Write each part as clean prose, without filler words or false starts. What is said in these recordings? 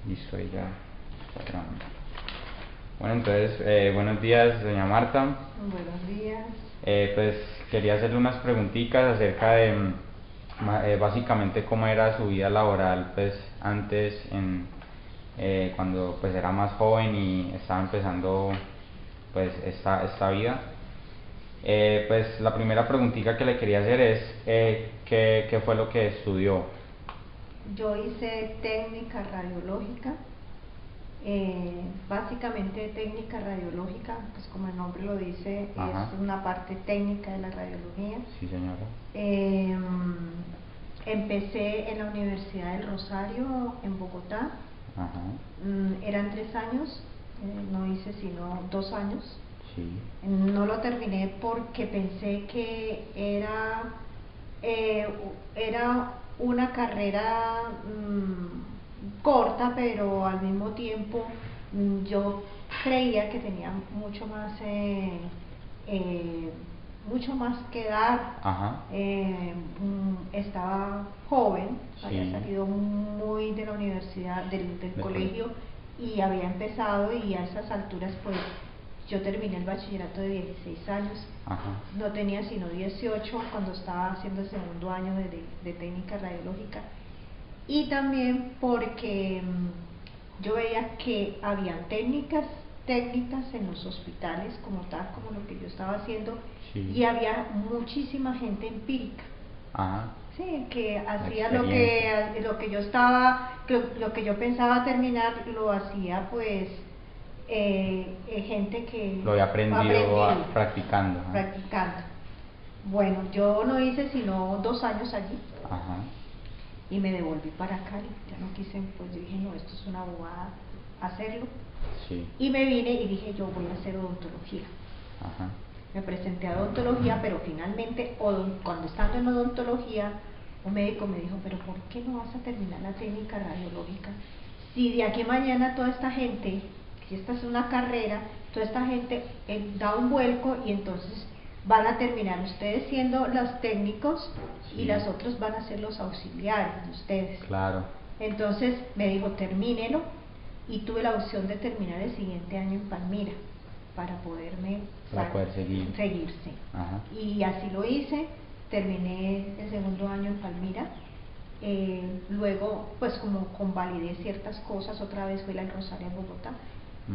Listo, ahí ya está grabando. Bueno, entonces, buenos días, doña Marta. Buenos días. Pues quería hacerle unas preguntitas acerca de básicamente cómo era su vida laboral, pues antes, cuando pues era más joven y estaba empezando pues esta vida. Pues la primera preguntita que le quería hacer es, ¿qué fue lo que estudió? Yo hice técnica radiológica. Básicamente técnica radiológica, pues como el nombre lo dice, Ajá. es una parte técnica de la radiología. Sí, señora. Eh, Empecé en la Universidad del Rosario en Bogotá. Ajá. Eran 3 años, no hice sino 2 años. Sí. No lo terminé porque pensé que eh, era una carrera corta, pero al mismo tiempo yo creía que tenía eh, mucho más que dar. Ajá. Estaba joven, había Sí. salido muy de la universidad, del De cole. colegio, y había empezado, y a esas alturas pues yo terminé el bachillerato de 16 años. Ajá. No tenía sino 18 cuando estaba haciendo el segundo año de técnica radiológica. Y también porque yo veía que habían técnicas en los hospitales como tal, como lo que yo estaba haciendo, Sí. y había muchísima gente empírica. Ajá. Sí, que La hacía experiencia. lo que yo pensaba terminar, lo hacía pues gente que Lo había aprendido aprendido, practicando. Ajá. practicando. Bueno, yo no hice sino 2 años allí Ajá. y me devolví para Cali. Ya no quise, pues dije, no, esto es una bobada hacerlo. Sí. Y me vine y dije, yo voy a hacer odontología. Ajá. Me presenté a odontología, pero finalmente, cuando estando en odontología, un médico me dijo, pero ¿por qué no vas a terminar la técnica radiológica? Si de aquí a mañana toda esta gente, si esta es una carrera, toda esta gente da un vuelco, y entonces van a terminar ustedes siendo los técnicos y Sí. las otras van a ser los auxiliares de ustedes. Claro. Entonces me dijo, termínelo, y tuve la opción de terminar el siguiente año en Palmira para poderme Para poder seguir. seguirse. Ajá. Y así lo hice, terminé el segundo año en Palmira. Luego, pues como convalidé ciertas cosas, otra vez fui al Rosario en Bogotá,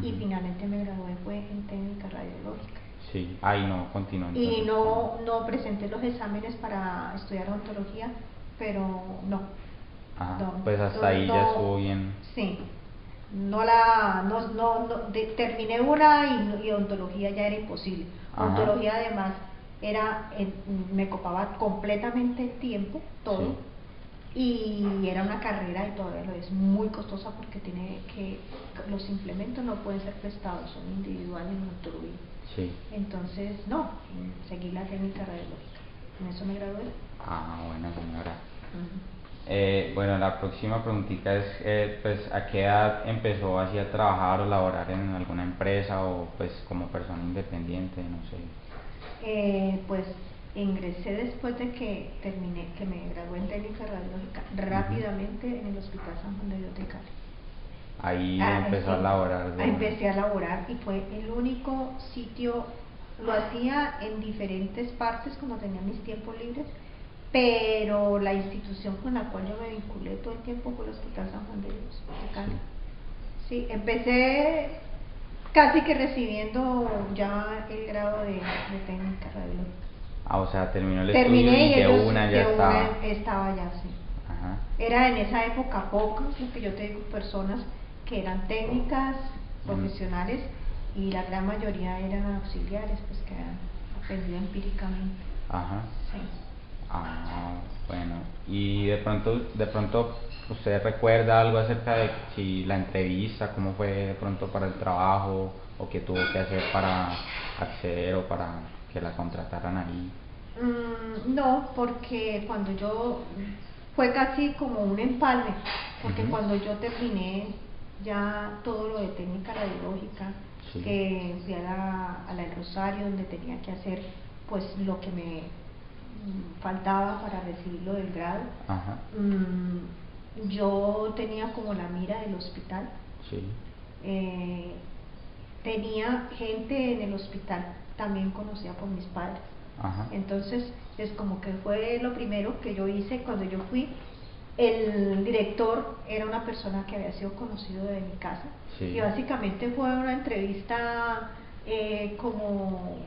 y Ujú. finalmente me gradué fue en técnica radiológica. Sí. Ahí no continuó Y entonces con. no presenté los exámenes para estudiar odontología, pero no, Ajá. no, Pues hasta no, ahí ya no, estuvo bien. sí, no la, no, terminé una, y odontología ya era imposible. Ajá. Odontología además me copaba completamente el tiempo, todo, Sí. y era una carrera, y todavía lo es, muy costosa, porque los implementos no pueden ser prestados, son individuales en odontología. Sí. Entonces, no, seguí la técnica radiológica. En eso me gradué. Ah, bueno, señora. Ujú. Bueno, la próxima preguntita es, pues, ¿a qué edad empezó así a trabajar o laborar en alguna empresa o pues como persona independiente? No sé. Pues ingresé después de que terminé, que me gradué en técnica radiológica, Ujú. rápidamente en el Hospital San Juan de Dios de Cali. Ahí empezó a laborar de una. Empecé a laborar, y fue el único sitio. Lo hacía en diferentes partes cuando tenía mis tiempos libres, pero la institución con la cual yo me vinculé todo el tiempo fue el Hospital San Juan de Dios de Cali. Sí. Sí, empecé casi que recibiendo ya el grado de técnica radiológica. Ah, o sea, terminó el estudio Terminé y y de ellos una ya de una estaba. estaba ya así. Ajá. Era en esa época pocas, lo que yo te digo, personas que eran técnicas, Mm. profesionales, y la gran mayoría eran auxiliares, pues que habían aprendido empíricamente. Ajá. Sí. Ah, bueno. Y de pronto, ¿usted recuerda algo acerca de si la entrevista, cómo fue de pronto para el trabajo o qué tuvo que hacer para acceder o para que la contrataran ahí? No, porque fue casi como un empalme, porque Ujú. cuando yo terminé ya todo lo de técnica radiológica, Sí. que fui a la del Rosario, donde tenía que hacer pues lo que me, faltaba para recibir lo del grado. Ajá. yo tenía como la mira del hospital. Sí. Tenía gente en el hospital también conocida por mis padres. Ajá. Entonces, es como que fue lo primero que yo hice cuando yo fui. El director era una persona que había sido conocido de mi casa. Sí. Y básicamente fue una entrevista como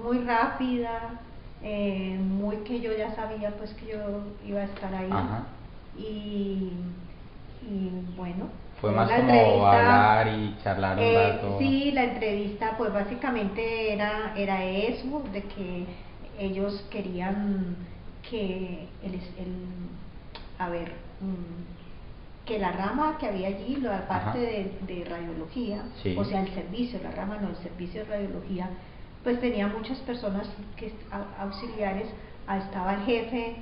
muy rápida, muy que yo ya sabía pues que yo iba a estar ahí. Ajá. Y bueno, Fue más la como entrevista, hablar y charlar un rato. sí, la entrevista pues básicamente era eso, de que ellos querían que a ver, que la rama que había allí, la parte de radiología, sí. o sea, el servicio, la rama no, el servicio de radiología, pues tenía muchas personas auxiliares. Estaba el jefe,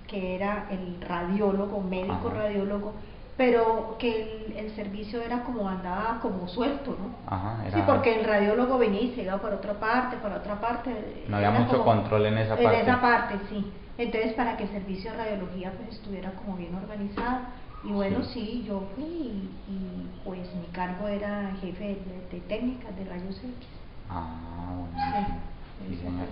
que era el radiólogo, médico. Ajá. Radiólogo, pero que el servicio era como andaba como suelto, ¿no? Ajá, Sí, porque el radiólogo venía y se iba por otra parte, No había mucho control en esa parte. En esa parte, sí. Entonces, para que el servicio de radiología pues estuviera como bien organizado. Y bueno, sí, yo fui y pues mi cargo era jefe de técnicas de rayos X. Ah, buenísimo. Sí, señor.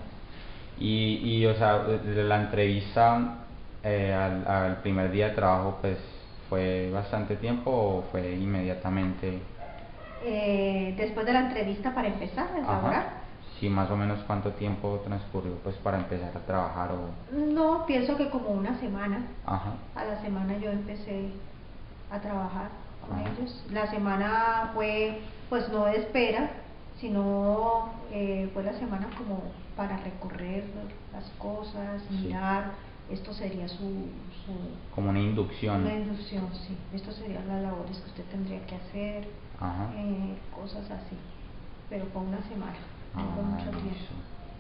Y o sea, de la entrevista al primer día de trabajo, pues, ¿fue bastante tiempo o fue inmediatamente? Después de la entrevista para empezar a laborar. Sí, más o menos cuánto tiempo transcurrió pues para empezar a trabajar o... No, pienso que como una semana. Ajá. A la semana yo empecé a trabajar con ellos. La semana fue pues no de espera, sino fue la semana como para recorrer las cosas, mirar, esto sería como una inducción. Una inducción, sí. Esto serían las labores que usted tendría que hacer, cosas así. Pero fue una semana, no fue mucho tiempo.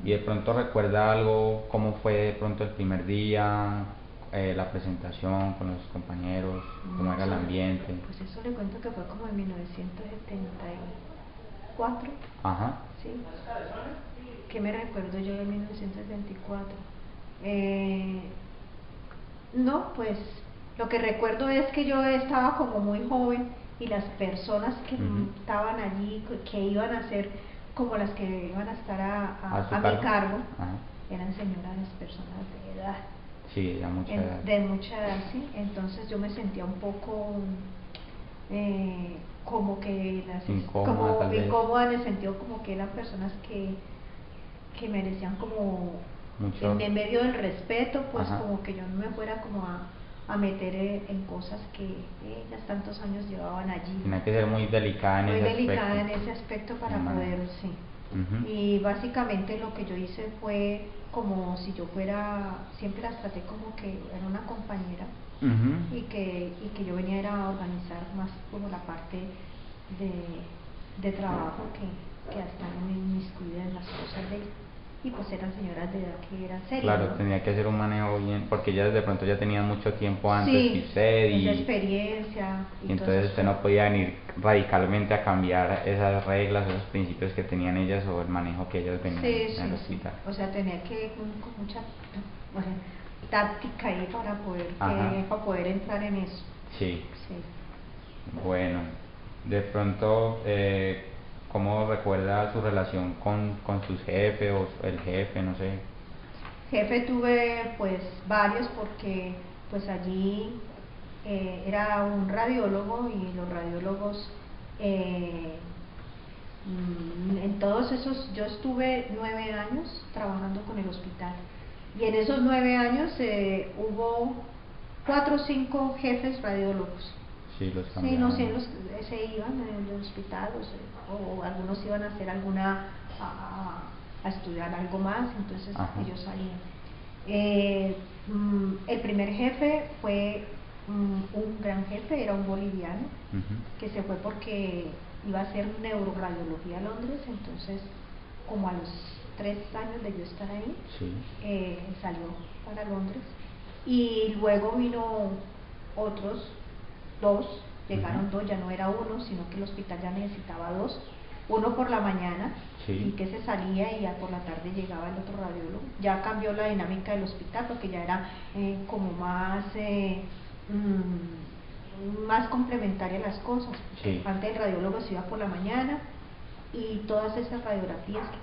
¿Y de pronto recuerda algo, cómo fue de pronto el primer día, la presentación con los compañeros, cómo era el ambiente? Pues eso le cuento que fue como en 1974. Ajá. Sí. ¿Qué me recuerdo yo de 1974? No, pues lo que recuerdo es que yo estaba como muy joven y las personas que estaban allí, que iban a ser como las que iban a estar a mi cargo, eran señoras, personas de edad. Sí, de mucha edad. De mucha edad, sí. Entonces yo me sentía un poco como que incómoda en el sentido como que eran personas que merecían como mucho. En medio del respeto, pues como que yo no me fuera como a meter en cosas que ellas tantos años llevaban allí. Tiene que ser muy delicada en ese aspecto. Muy delicada en ese aspecto para poder, sí. Y básicamente lo que yo hice fue como si yo fuera, siempre las traté como que era una compañera, y que yo venía a organizar más como la parte de trabajo que están inmiscuidas en las cosas de él. Y pues eran señoras de edad que eran serias. Claro, ¿no? tenía que hacer un manejo bien, porque ellas de pronto ya tenían mucho tiempo antes que usted y experiencia. Y entonces usted no podía venir radicalmente a cambiar esas reglas, esos principios que tenían ellas o el manejo que ellas venían en el hospital. O sea, tenía que con mucha táctica ahí para poder entrar en eso. Sí. Bueno, de pronto, ¿cómo recuerda su relación con sus jefes o el jefe, no sé? Jefe tuve pues varios, porque pues allí era un radiólogo, y los radiólogos en todos esos, yo estuve 9 años trabajando con el hospital, y en esos 9 años hubo 4 o 5 jefes radiólogos. Sí, los cambiaron. Sí, no, se iban del hospital, o algunos iban a hacer a estudiar algo más, entonces ellos salían. El primer jefe fue un gran jefe, era un boliviano, que se fue porque iba a hacer neuroradiología a Londres. Entonces, como a los 3 años de yo estar ahí, salió para Londres, y luego vino otros 2, llegaron 2, ya no era uno, sino que el hospital ya necesitaba 2, uno por la mañana, y que se salía, y ya por la tarde llegaba el otro radiólogo. Ya cambió la dinámica del hospital, porque ya era como más más complementaria las cosas. Sí. Antes el radiólogo se iba por la mañana y todas esas radiografías que